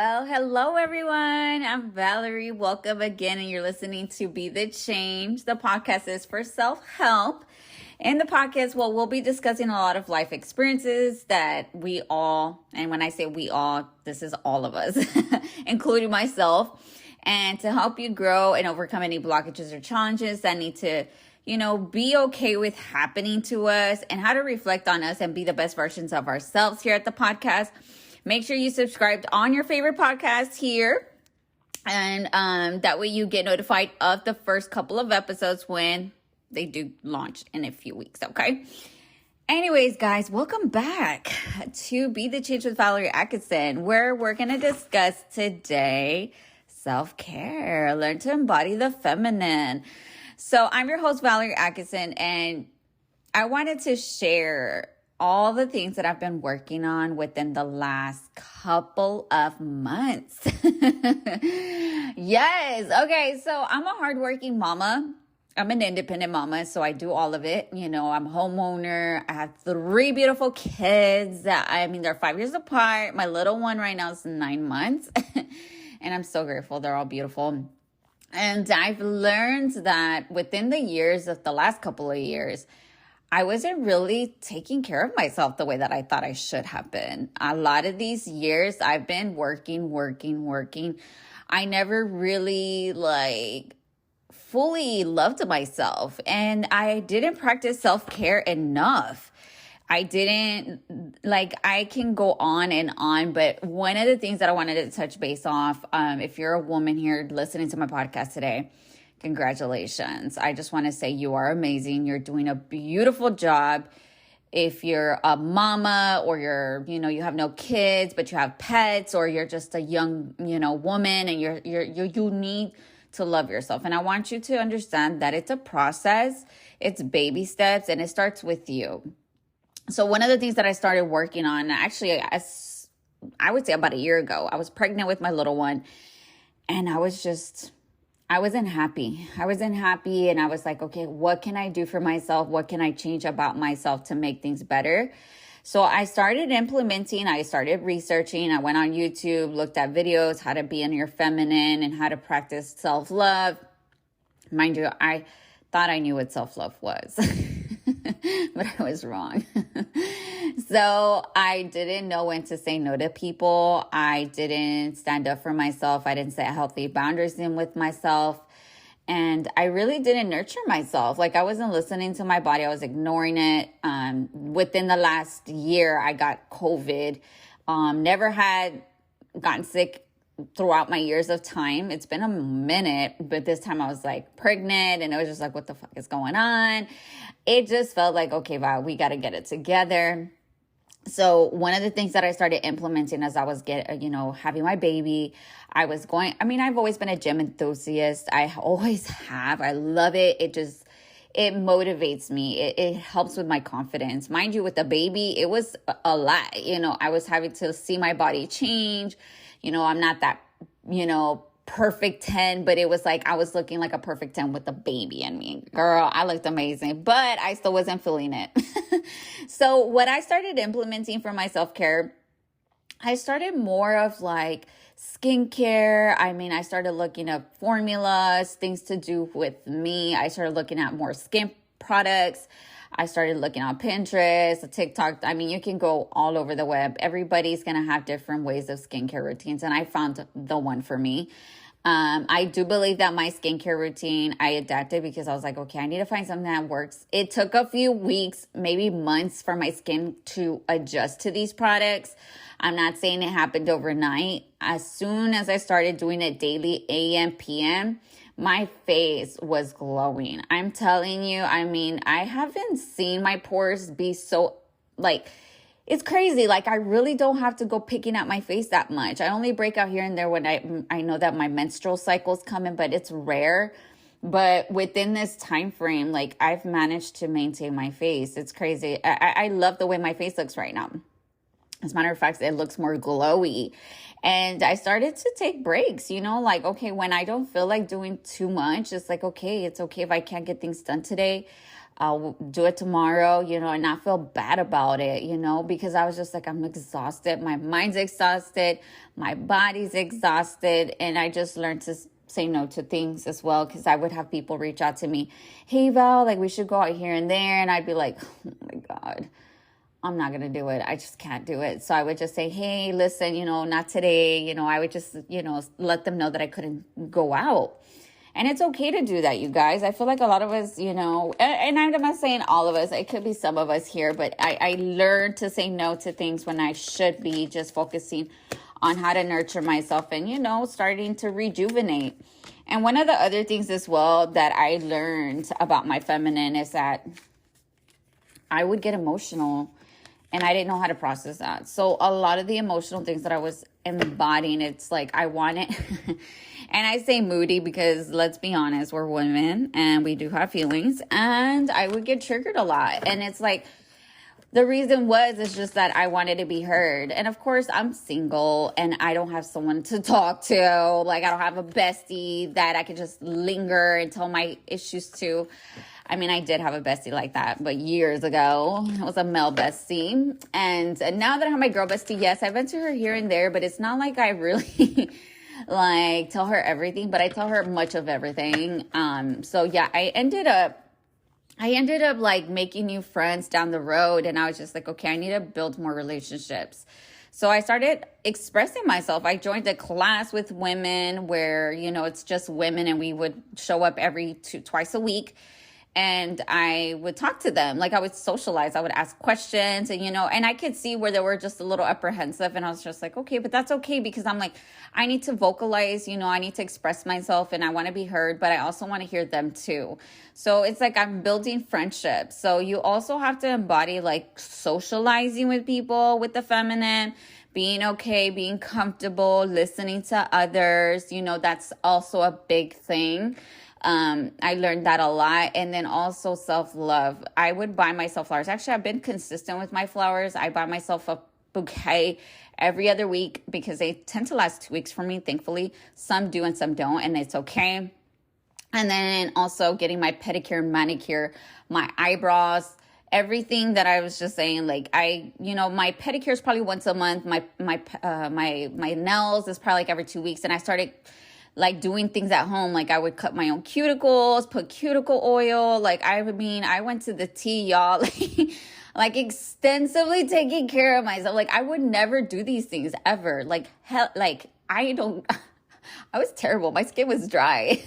Well, hello everyone. I'm Valerie. Welcome again, and you're listening to Be the Change. The podcast is for self-help. In the podcast, we'll be discussing a lot of life experiences that we all, and when I say we all, this is all of us, including myself, and to help you grow and overcome any blockages or challenges that need to be okay with happening to us, and how to reflect on us and be the best versions of ourselves here at the podcast. Make sure you subscribed on your favorite podcast here. And that way you get notified of the first couple of episodes when they do launch in a few weeks, okay? Anyways, guys, welcome back to Be the Change with Valerie Atkinson, where we're going to discuss today self-care, learn to embody the feminine. So I'm your host, Valerie Atkinson, and I wanted to share all the things that I've been working on within the last couple of months. Yes. Okay. So I'm a hardworking mama. I'm an independent mama, so I do all of it. I'm a homeowner. I have 3 beautiful kids. They're 5 years apart. My little one right now is 9 months. And I'm so grateful. They're all beautiful. And I've learned that within the last couple of years, I wasn't really taking care of myself the way that I thought I should have been. A lot of these years, I've been working. I never really fully loved myself, and I didn't practice self-care enough. I can go on and on, but one of the things that I wanted to touch base off, if you're a woman here listening to my podcast today, congratulations. I just want to say you are amazing. You're doing a beautiful job. If you're a mama, or you have no kids, but you have pets, or you're just a young, woman, and you need to love yourself. And I want you to understand that it's a process, it's baby steps, and it starts with you. So one of the things that I started working on, actually, I would say about a year ago, I was pregnant with my little one, and I wasn't happy. And I was like, okay, what can I do for myself? What can I change about myself to make things better? So I started implementing, I started researching. I went on YouTube, looked at videos, how to be in your feminine and how to practice self-love. Mind you, I thought I knew what self-love was, but I was wrong. So I didn't know when to say no to people. I didn't stand up for myself. I didn't set healthy boundaries in with myself. And I really didn't nurture myself. I wasn't listening to my body. I was ignoring it. Within the last year, I got COVID. Never had gotten sick throughout my years of time. It's been a minute, but this time I was pregnant, and it was just what the fuck is going on? It just felt like, okay, Val, we got to get it together. So one of the things that I started implementing as I was having my baby, I've always been a gym enthusiast. I always have. I love it. It motivates me. It helps with my confidence. Mind you, with the baby, it was a lot. I was having to see my body change. I'm not that, perfect 10, but it was I was looking like a perfect 10 with the baby in me. Girl, I looked amazing, but I still wasn't feeling it. So what I started implementing for my self-care, I started more of skincare. I started looking at formulas, things to do with me. I started looking at more skin products. I started looking on Pinterest, TikTok. You can go all over the web. Everybody's going to have different ways of skincare routines, and I found the one for me. I do believe that my skincare routine, I adapted because I was like, okay, I need to find something that works. It took a few weeks, maybe months for my skin to adjust to these products. I'm not saying it happened overnight. As soon as I started doing it daily, AM, PM, my face was glowing. I'm telling you, I haven't seen my pores be so, it's crazy. I really don't have to go picking at my face that much. I only break out here and there when I know that my menstrual cycle's coming, but it's rare. But within this time frame, I've managed to maintain my face. It's crazy. I love the way my face looks right now. As a matter of fact, it looks more glowy. And I started to take breaks, like, okay, when I don't feel like doing too much, it's like, okay, it's okay if I can't get things done today. I'll do it tomorrow, and not feel bad about it, because I was just like, I'm exhausted. My mind's exhausted. My body's exhausted. And I just learned to say no to things as well, because I would have people reach out to me. Hey, Val, like we should go out here and there. And I'd be like, oh my God, I'm not going to do it. I just can't do it. So I would just say, hey, listen, not today. I would just, let them know that I couldn't go out. And it's okay to do that, you guys. I feel like a lot of us, and I'm not saying all of us, it could be some of us here, but I learned to say no to things when I should be just focusing on how to nurture myself and, starting to rejuvenate. And one of the other things as well that I learned about my feminine is that I would get emotional and I didn't know how to process that. So a lot of the emotional things that I was embodying, it's like I want it. And I say moody because let's be honest, we're women and we do have feelings, and I would get triggered a lot. And it's like, the reason is just that I wanted to be heard. And of course I'm single and I don't have someone to talk to. Like I don't have a bestie that I could just linger and tell my issues to. I mean, I did have a bestie like that, but years ago. It was a male bestie. And now that I have my girl bestie, yes, I vent to her here and there, but it's not like I really like tell her everything, but I tell her much of everything. So yeah, I ended up like making new friends down the road, and I was just like, okay, I need to build more relationships. So I started expressing myself. I joined a class with women where, it's just women, and we would show up twice a week. And I would talk to them. Like I would socialize. I would ask questions and, and I could see where they were just a little apprehensive. And I was just like, okay, but that's okay, because I'm like, I need to vocalize, I need to express myself and I want to be heard, but I also want to hear them too. So it's like I'm building friendships. So you also have to embody like socializing with people with the feminine, being okay, being comfortable, listening to others. That's also a big thing. I learned that a lot. And then also self-love. I would buy myself flowers. Actually, I've been consistent with my flowers. I buy myself a bouquet every other week because they tend to last 2 weeks for me, thankfully. Some do and some don't, and it's okay. And then also getting my pedicure, manicure, my eyebrows, everything that I was just saying, like my pedicure is probably once a month. My nails is probably like every 2 weeks. And I started like doing things at home. Like I would cut my own cuticles, put cuticle oil. Like, I went to the T, y'all, like extensively taking care of myself. Like I would never do these things ever. Like hell, like I was terrible. My skin was dry.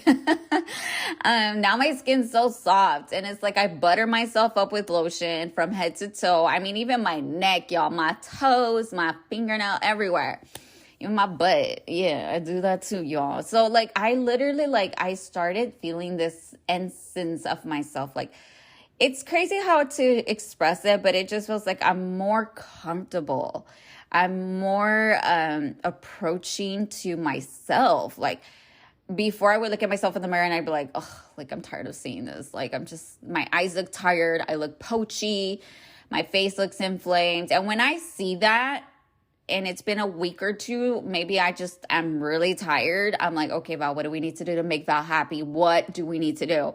Now my skin's so soft, and it's like I butter myself up with lotion from head to toe. I mean, even my neck, y'all, my toes, my fingernail, everywhere. Even my butt. Yeah, I do that too, y'all. So like I literally I started feeling this essence of myself. Like it's crazy how to express it, but it just feels like I'm more comfortable. I'm more approaching to myself. Like before I would look at myself in the mirror and I'd be like, oh, like I'm tired of seeing this. Like my eyes look tired. I look poachy. My face looks inflamed. And when I see that, and it's been a week or two, maybe I'm really tired. I'm like, okay, Val, what do we need to do to make Val happy? What do we need to do?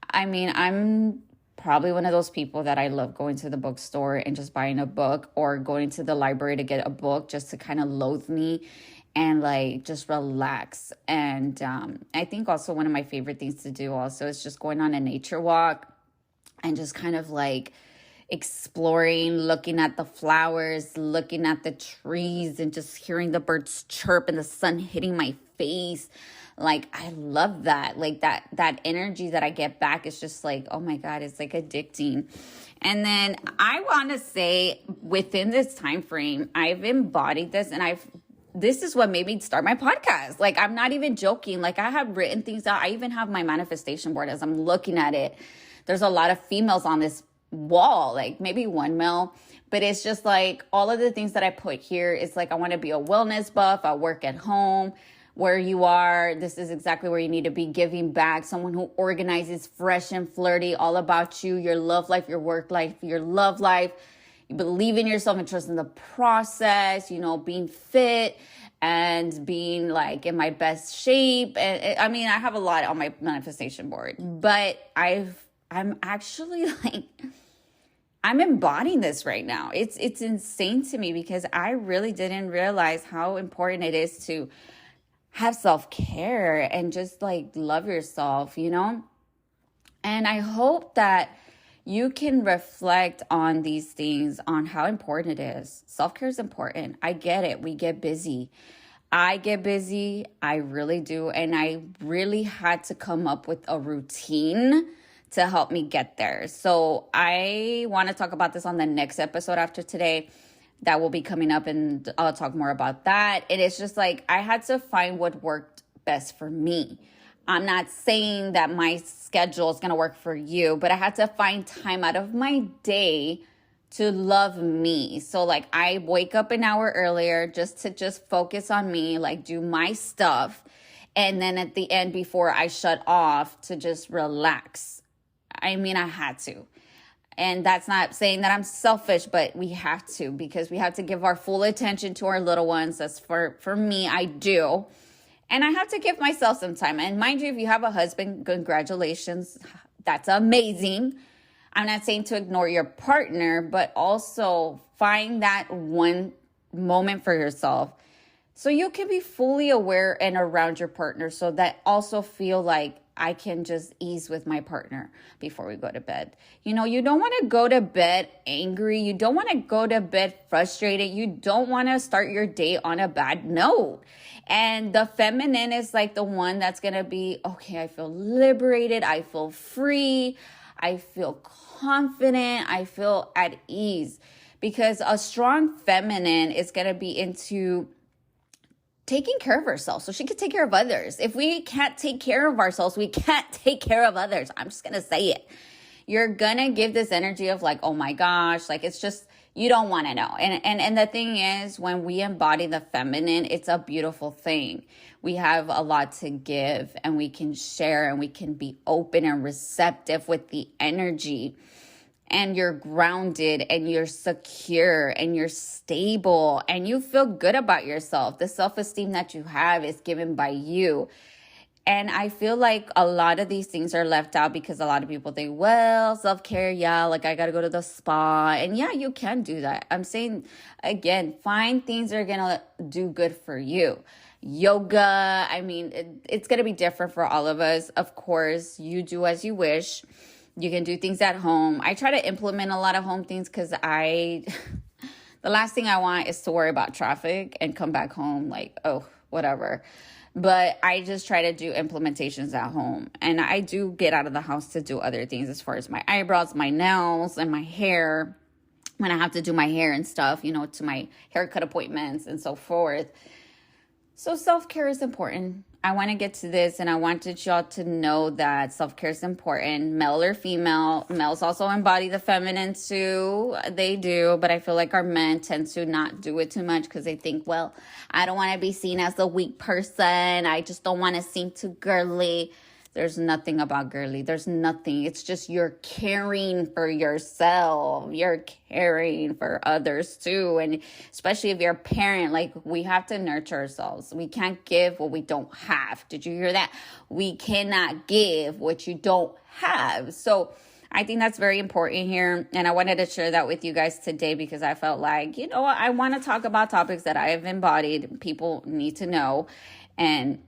I mean, I'm probably one of those people that I love going to the bookstore and just buying a book, or going to the library to get a book just to kind of loathe me and like just relax. And I think also one of my favorite things to do also is just going on a nature walk and just kind of like exploring, looking at the flowers, looking at the trees, and just hearing the birds chirp and the sun hitting my face. Like I love that. Like that energy that I get back is just like, oh my God, it's like addicting. And then I want to say within this time frame, I've embodied this, and this is what made me start my podcast. Like I'm not even joking. Like I have written things out. I even have my manifestation board as I'm looking at it. There's a lot of females on this wall, like maybe one male, but it's just like all of the things that I put here is like, I want to be a wellness buff. I work at home. Where you are, this is exactly where you need to be, giving back. Someone who organizes, fresh and flirty, all about you, your love life, your work life, your love life. believe in yourself and trust in the process, being fit and being like in my best shape. And I mean, I have a lot on my manifestation board, but I'm actually like, I'm embodying this right now. It's insane to me because I really didn't realize how important it is to have self-care and just like love yourself, And I hope that you can reflect on these things, on how important it is. Self-care is important. I get it. We get busy. I get busy. I really do. And I really had to come up with a routine to help me get there. So I want to talk about this on the next episode after today that will be coming up, and I'll talk more about that. And it's just like I had to find what worked best for me. I'm not saying that my schedule is going to work for you, but I had to find time out of my day to love me. So like I wake up an hour earlier just to focus on me, like do my stuff. And then at the end, before I shut off, to just relax. I mean, I had to. And that's not saying that I'm selfish, but we have to, because we have to give our full attention to our little ones. That's for me, I do. And I have to give myself some time. And mind you, if you have a husband, congratulations. That's amazing. I'm not saying to ignore your partner, but also find that one moment for yourself so you can be fully aware and around your partner, so that also feel like I can just ease with my partner before we go to bed. You don't want to go to bed angry. You don't want to go to bed frustrated. You don't want to start your day on a bad note. And the feminine is like the one that's going to be, okay, I feel liberated. I feel free. I feel confident. I feel at ease. Because a strong feminine is going to be into taking care of herself so she can take care of others. If we can't take care of ourselves, we can't take care of others. I'm just going to say it. You're going to give this energy of like, oh my gosh, like it's just, you don't want to know. And the thing is, when we embody the feminine, it's a beautiful thing. We have a lot to give, and we can share, and we can be open and receptive with the energy. And you're grounded, and you're secure, and you're stable, and you feel good about yourself. The self-esteem that you have is given by you. And I feel like a lot of these things are left out because a lot of people think, well, self-care, yeah, like I got to go to the spa. And yeah, you can do that. I'm saying, again, find things that are going to do good for you. Yoga, I mean, it's going to be different for all of us. Of course, you do as you wish. You can do things at home. I try to implement a lot of home things because the last thing I want is to worry about traffic and come back home like, oh, whatever. But I just try to do implementations at home. And I do get out of the house to do other things as far as my eyebrows, my nails, and my hair. When I have to do my hair and stuff, to my haircut appointments and so forth. So self-care is important. I want to get to this, and I wanted y'all to know that self-care is important, male or female. Males also embody the feminine too. They do, but I feel like our men tend to not do it too much because they think, well, I don't want to be seen as the weak person. I just don't want to seem too girly. There's nothing about girly. There's nothing. It's just you're caring for yourself. You're caring for others too. And especially if you're a parent, like we have to nurture ourselves. We can't give what we don't have. Did you hear that? We cannot give what you don't have. So I think that's very important here. And I wanted to share that with you guys today because I felt like, I want to talk about topics that I have embodied. People need to know. And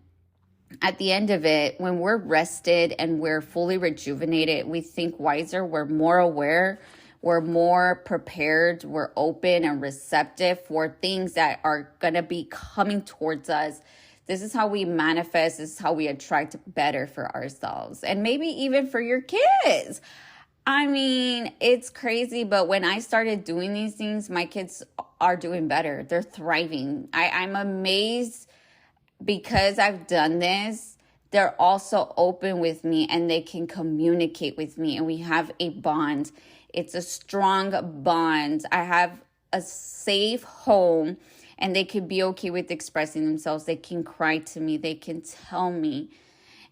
at the end of it, when we're rested and we're fully rejuvenated, we think wiser, we're more aware, we're more prepared, we're open and receptive for things that are going to be coming towards us. This is how we manifest. This is how we attract better for ourselves and maybe even for your kids. I mean, it's crazy, but when I started doing these things, my kids are doing better. They're thriving. I'm amazed. Because I've done this, they're also open with me and they can communicate with me and we have a bond. It's a strong bond. I have a safe home and they can be okay with expressing themselves. They can cry to me. They can tell me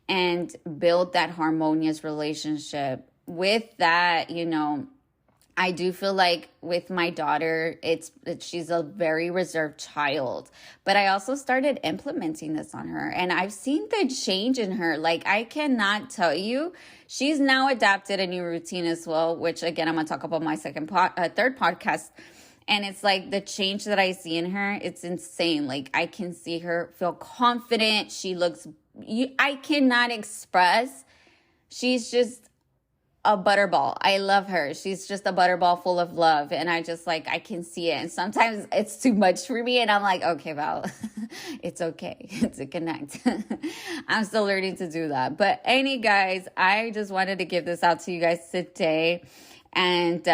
and build that harmonious relationship. With that, I do feel like with my daughter, she's a very reserved child, but I also started implementing this on her, and I've seen the change in her. Like, I cannot tell you, she's now adapted a new routine as well, which again, I'm gonna talk about my third podcast. And it's like the change that I see in her, it's insane. Like, I can see her feel confident. She looks, I cannot express. She's just a butterball. I love her. She's just a butterball full of love. And I just like, I can see it. And sometimes it's too much for me. And I'm like, okay, Val, it's okay to connect. I'm still learning to do that. But any guys, I just wanted to give this out to you guys today. And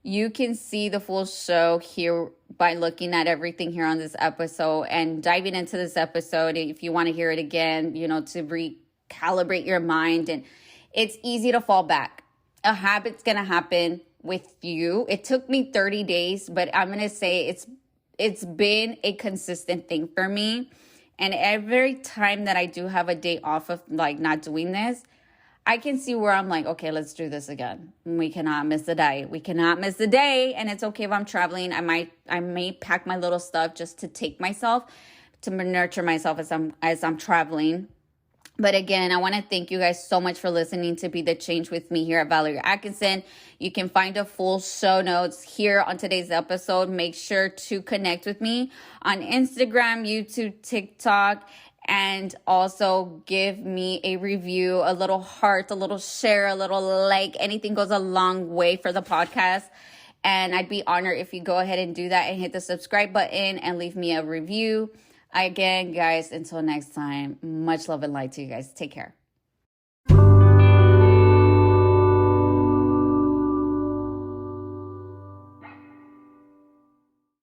you can see the full show here by looking at everything here on this episode and diving into this episode. If you want to hear it again, you know, to recalibrate your mind. And it's easy to fall back. A habit's going to happen with you. It took me 30 days, but I'm going to say it's been a consistent thing for me. And every time that I do have a day off of like not doing this, I can see where I'm like, okay, let's do this again. We cannot miss a day. We cannot miss a day. And it's okay if I'm traveling. I may pack my little stuff just to take myself, to nurture myself as I'm traveling. But again, I want to thank you guys so much for listening to Be the Change with me here at Valerie Atkinson. You can find the full show notes here on today's episode. Make sure to connect with me on Instagram, YouTube, TikTok, and also give me a review, a little heart, a little share, a little like. Anything goes a long way for the podcast. And I'd be honored if you go ahead and do that and hit the subscribe button and leave me a review. Again, guys, until next time, much love and light to you guys. Take care.